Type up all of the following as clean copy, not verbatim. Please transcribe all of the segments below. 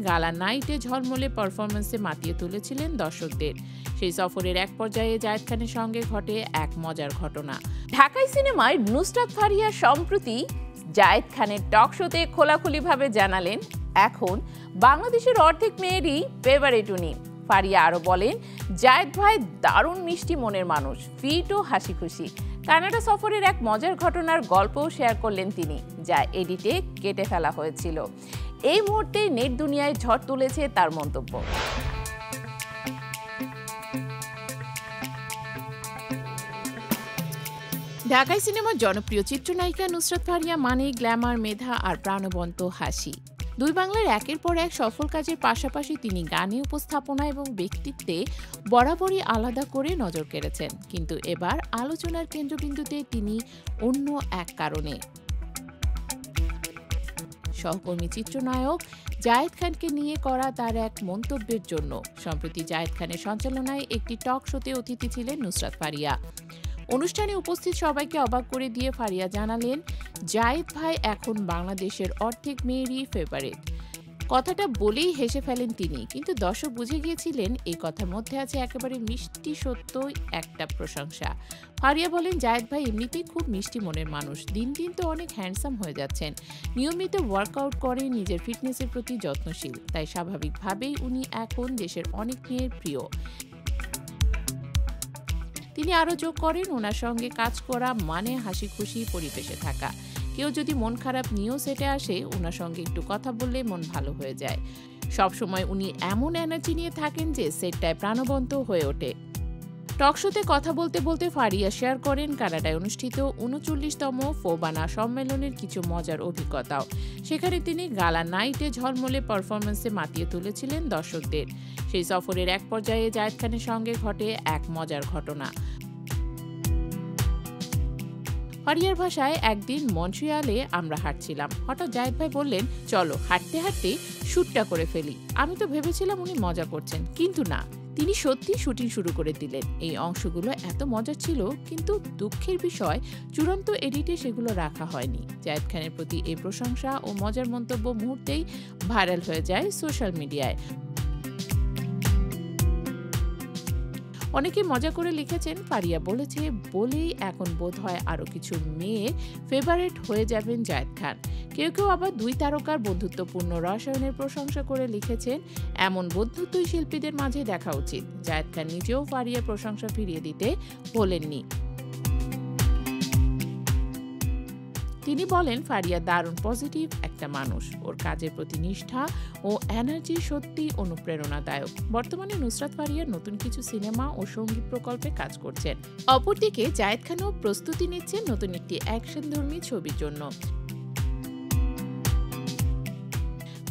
গালা নাইটে ঝলমলে পারফরমেন্সে মাতিয়ে তুলেছিলেন দর্শকদের। সেই সফরের এক পর্যায়ে জায়েদ খানের সঙ্গে ঘটে এক মজার ঘটনা। ঢাকাই সিনেমায় নুসরাত ফারিয়া সম্প্রতি জায়েদ খানের টক শোতে খোলাখুলিভাবে জানালেন, এখন বাংলাদেশের অর্ধেক মেয়েরই ফেভারিট উনি। ফারিয়া আরও বলেন, জায়েদ ভাই দারুণ মিষ্টি মনের মানুষ, ফিট ও হাসি খুশি। কানাডা সফরের এক মজার ঘটনার গল্পও শেয়ার করলেন তিনি, যা এডিটে কেটে ফেলা হয়েছিল। এই মুহূর্তে নেট দুনিয়ায় ঝড় তুলেছে তার মন্তব্য। ঢাকাই সিনেমার জনপ্রিয় চিত্রনায়িকা নুসরাত ফারিয়া মানে গ্ল্যামার, মেধা আর প্রাণবন্ত হাসি। দুই বাংলার একের পর এক সফল কাজের পাশাপাশি তিনি গানে, উপস্থাপনা এবং ব্যক্তিত্বে বরাবরই আলাদা করে নজর কেড়েছেন। কিন্তু এবার আলোচনার কেন্দ্রবিন্দুতে তিনি অন্য এক কারণে। সহকর্মী চিত্রনায়ক জায়েদ খানকে নিয়ে করা তার এক মন্তব্যের জন্য। সম্প্রতি জায়েদ খানের সঞ্চালনায় একটি টক শোতে অতিথি ছিলেন নুসরাত ফারিয়া। অনুষ্ঠানে উপস্থিত সবাইকে অবাক করে দিয়ে ফারিয়া জানালেন, জায়েদ ভাই এখন বাংলাদেশের অর্ধেক মেয়েরই ফেভারিট। কথাটা বলেই হেসে ফেলেন তিনি, কিন্তু দর্শক বুঝে গিয়েছিলেন এই কথার মধ্যে আছে একেবারে মিষ্টি সত্য একটা প্রশংসা। ফারিয়া বলেন, জায়েদ ভাই এমনিতেই খুব মিষ্টি মনের মানুষ, দিন দিন তো অনেক হ্যান্ডসাম হয়ে যাচ্ছেন, নিয়মিত ওয়ার্কআউট করেন, নিজের ফিটনেসের প্রতি যত্নশীল, তাই স্বাভাবিকভাবেই উনি এখন দেশের অনেক মেয়ের প্রিয়। তিনি আরও যোগ করেন, ওনার সঙ্গে কাজ করা মানে হাসি খুশি পরিবেশে থাকা। কেউ যদি মন খারাপ নিয়েও সেটে আসে, ওনার সঙ্গে একটু কথা বললে মন ভালো হয়ে যায়। সবসময় উনি এমন এনার্জি নিয়ে থাকেন যে সেটটায় প্রাণবন্ত হয়ে ওঠে। টক শোতে কথা বলতে বলতে ফারিয়া শেয়ার করেন কানাডায় অনুষ্ঠিত ৩৯তম ফোবানা সম্মেলনের কিছু মজার অভিজ্ঞতাও। সেখানে তিনি গালা নাইটে ঝলমলে পারফরমেন্সে মাতিয়ে তুলেছিলেন দর্শকদের। সেই সফরের এক পর্যায়ে জায়েদ খানের সঙ্গে ঘটে এক মজার ঘটনা। ফারিয়ার ভাষায়, একদিন মন্ট্রিয়ালে আমরা হাঁটছিলাম, হঠাৎ জায়েদ ভাই বললেন, চলো হাঁটতে হাঁটতে শ্যুটটা করে ফেলি। আমি তো ভেবেছিলাম উনি মজা করছেন, কিন্তু না, তিনি সত্যি শুটিং শুরু করে দিলেন। এই অংশগুলো এত মজার ছিল, কিন্তু দুঃখের বিষয় চূড়ান্ত এডিটে সেগুলো রাখা হয়নি। জায়েদ খানের প্রতি এই প্রশংসা ও মজার মন্তব্য মুহূর্তেই ভাইরাল হয়ে যায় সোশ্যাল মিডিয়ায়। অনেকে মজা করে লিখেছেন, ফারিয়া বলেছে বলেই এখন বোধ হয় আরও কিছু মেয়ে ফেভারিট হয়ে যাবেন জায়েদ খান। কেউ কেউ আবার দুই তারকার বন্ধুত্বপূর্ণ রসায়নের প্রশংসা করে লিখেছেন, এমন বন্ধুত্বই শিল্পীদের মাঝে দেখা উচিত। জায়েদ খান নিজেও ফারিয়ার প্রশংসা ফিরিয়ে দিতে ভোলেননি। তিনি বলেন, ফারিয়া দারুণ পজিটিভ একটা মানুষ, ওর কাজের প্রতি নিষ্ঠা ও এনার্জি সত্যি অনুপ্রেরণাদায়ক। বর্তমানে নুসরাত ফারিয়ার নতুন কিছু সিনেমা ও সঙ্গীত প্রকল্পে কাজ করছেন। অপরদিকে জায়েদ খানও প্রস্তুতি নিচ্ছেন নতুন একটি অ্যাকশনধর্মী ছবির জন্য।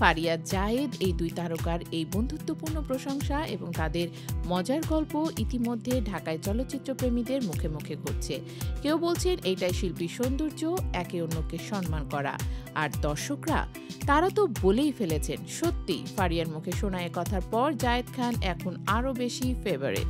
ফারিয়া, জায়েদ এই দুই তারকার এই বন্ধুত্বপূর্ণ প্রশংসা এবং তাদের মজার গল্প ইতিমধ্যে ঢাকায় চলচ্চিত্র প্রেমীদের মুখে মুখে ঘুরছে। কেউ বলছেন এইটাই শিল্পীর সৌন্দর্য, একে অন্যকে সম্মান করা। আর দর্শকরা, তারা তো বলেই ফেলেছেন, সত্যি ফারিয়ার মুখে শোনা এ কথার পর জায়েদ খান এখন আরও বেশি ফেভারিট।